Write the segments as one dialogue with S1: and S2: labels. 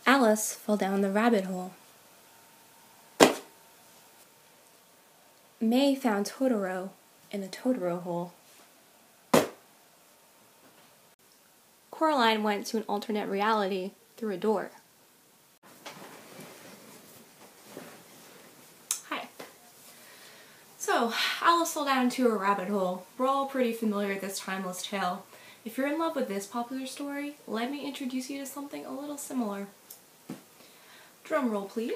S1: Alice fell down the rabbit hole. May found Totoro in the Totoro hole. Coraline went to an alternate reality through a door. Hi. So, Alice fell down into a rabbit hole. We're all pretty familiar with this timeless tale. If you're in love with this popular story, let me introduce you to something a little similar. Drum roll, please.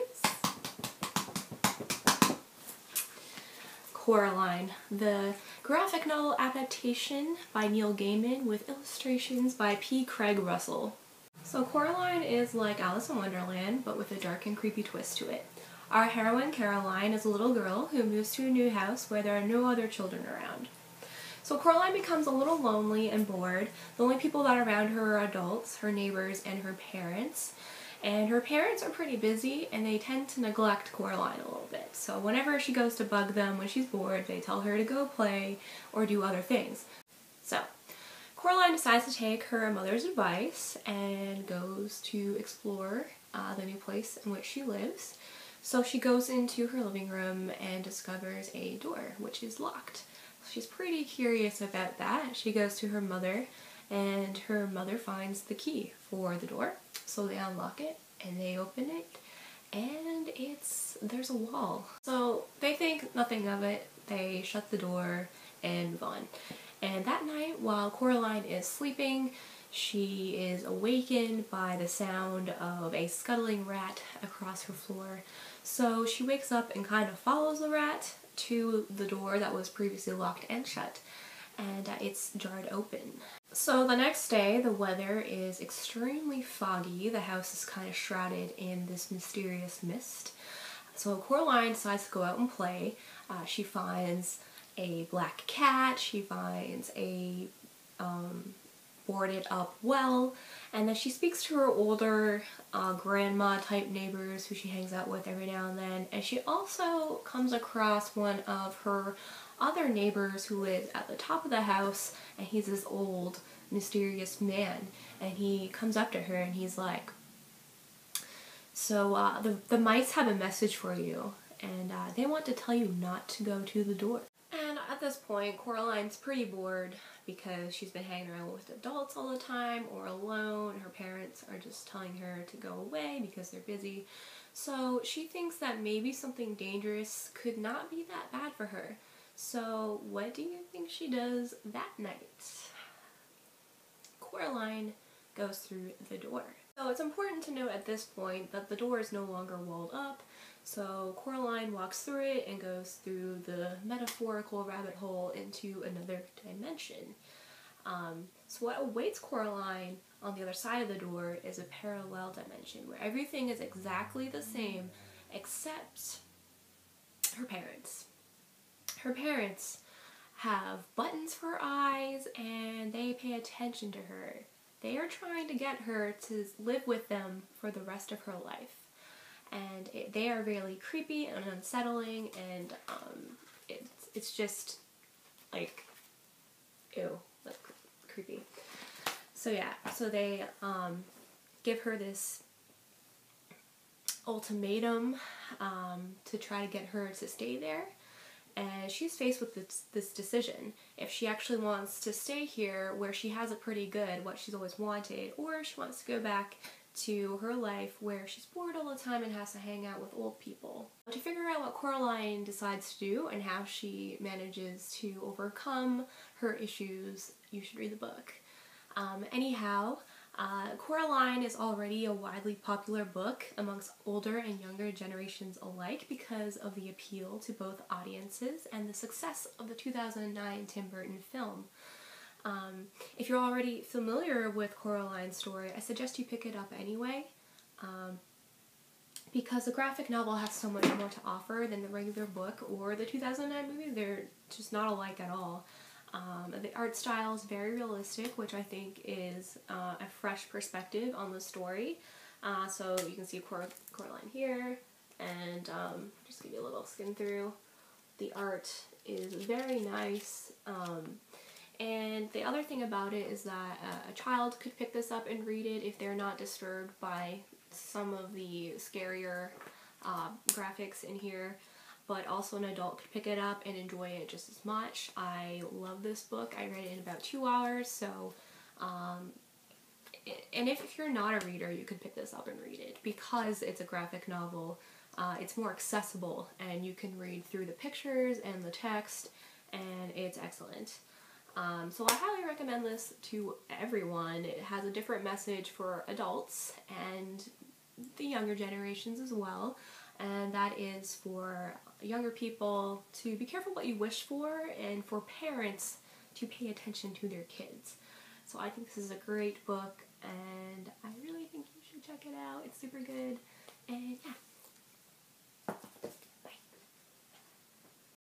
S1: Coraline, the graphic novel adaptation by Neil Gaiman with illustrations by P. Craig Russell. So Coraline is like Alice in Wonderland, but with a dark and creepy twist to it. Our heroine, Caroline, is a little girl who moves to a new house where there are no other children around. So Coraline becomes a little lonely and bored. The only people that are around her are adults, her neighbors, and her parents. And her parents are pretty busy, and they tend to neglect Coraline a little bit. So whenever she goes to bug them when she's bored, they tell her to go play or do other things. So Coraline decides to take her mother's advice and goes to explore the new place in which she lives. So she goes into her living room and discovers a door, which is locked. She's pretty curious about that. She goes to her mother, and her mother finds the key for the door. So they unlock it, and they open it, and there's a wall. So they think nothing of it. They shut the door and move on. And that night, while Coraline is sleeping, she is awakened by the sound of a scuttling rat across her floor. So she wakes up and kind of follows the rat to the door that was previously locked and shut, and it's jarred open. So the next day, the weather is extremely foggy. The house is kind of shrouded in this mysterious mist. So Coraline decides to go out and play. She finds a black cat, she finds a boarded up well, and then she speaks to her older grandma type neighbors who she hangs out with every now and then, and she also comes across one of her other neighbors who lives at the top of the house, and he's this old mysterious man, and he comes up to her and he's like, so the mice have a message for you, and they want to tell you not to go to the door. And at this point, Coraline's pretty bored because she's been hanging around with adults all the time or alone. Her parents are just telling her to go away because they're busy. So she thinks that maybe something dangerous could not be that bad for her. So what do you think she does that night? Coraline goes through the door. So it's important to note at this point that the door is no longer walled up. So Coraline walks through it and goes through the metaphorical rabbit hole into another dimension. So what awaits Coraline on the other side of the door is a parallel dimension where everything is exactly the same except her parents. Her parents have buttons for eyes, and they pay attention to her. They are trying to get her to live with them for the rest of her life. And they are really creepy and unsettling, and it's just like, ew, that's creepy. So yeah, so they give her this ultimatum to try to get her to stay there. And she's faced with this decision. If she actually wants to stay here where she has it pretty good, what she's always wanted, or if she wants to go back to her life where she's bored all the time and has to hang out with old people. To figure out what Coraline decides to do and how she manages to overcome her issues, you should read the book. Anyhow, Coraline is already a widely popular book amongst older and younger generations alike because of the appeal to both audiences and the success of the 2009 Tim Burton film. If you're already familiar with Coraline's story, I suggest you pick it up anyway, because the graphic novel has so much more to offer than the regular book or the 2009 movie. They're just not alike at all. The art style is very realistic, which I think is a fresh perspective on the story. So you can see Coraline here, and just give you a little skim through. The art is very nice. And the other thing about it is that a child could pick this up and read it if they're not disturbed by some of the scarier graphics in here, but also an adult could pick it up and enjoy it just as much. I love this book. I read it in about 2 hours, so and if you're not a reader, you could pick this up and read it. Because it's a graphic novel, it's more accessible, and you can read through the pictures and the text, and it's excellent. So I highly recommend this to everyone. It has a different message for adults and the younger generations as well, and that is for younger people to be careful what you wish for, and for parents to pay attention to their kids. So I think this is a great book, and I really think you should check it out. It's super good, and yeah.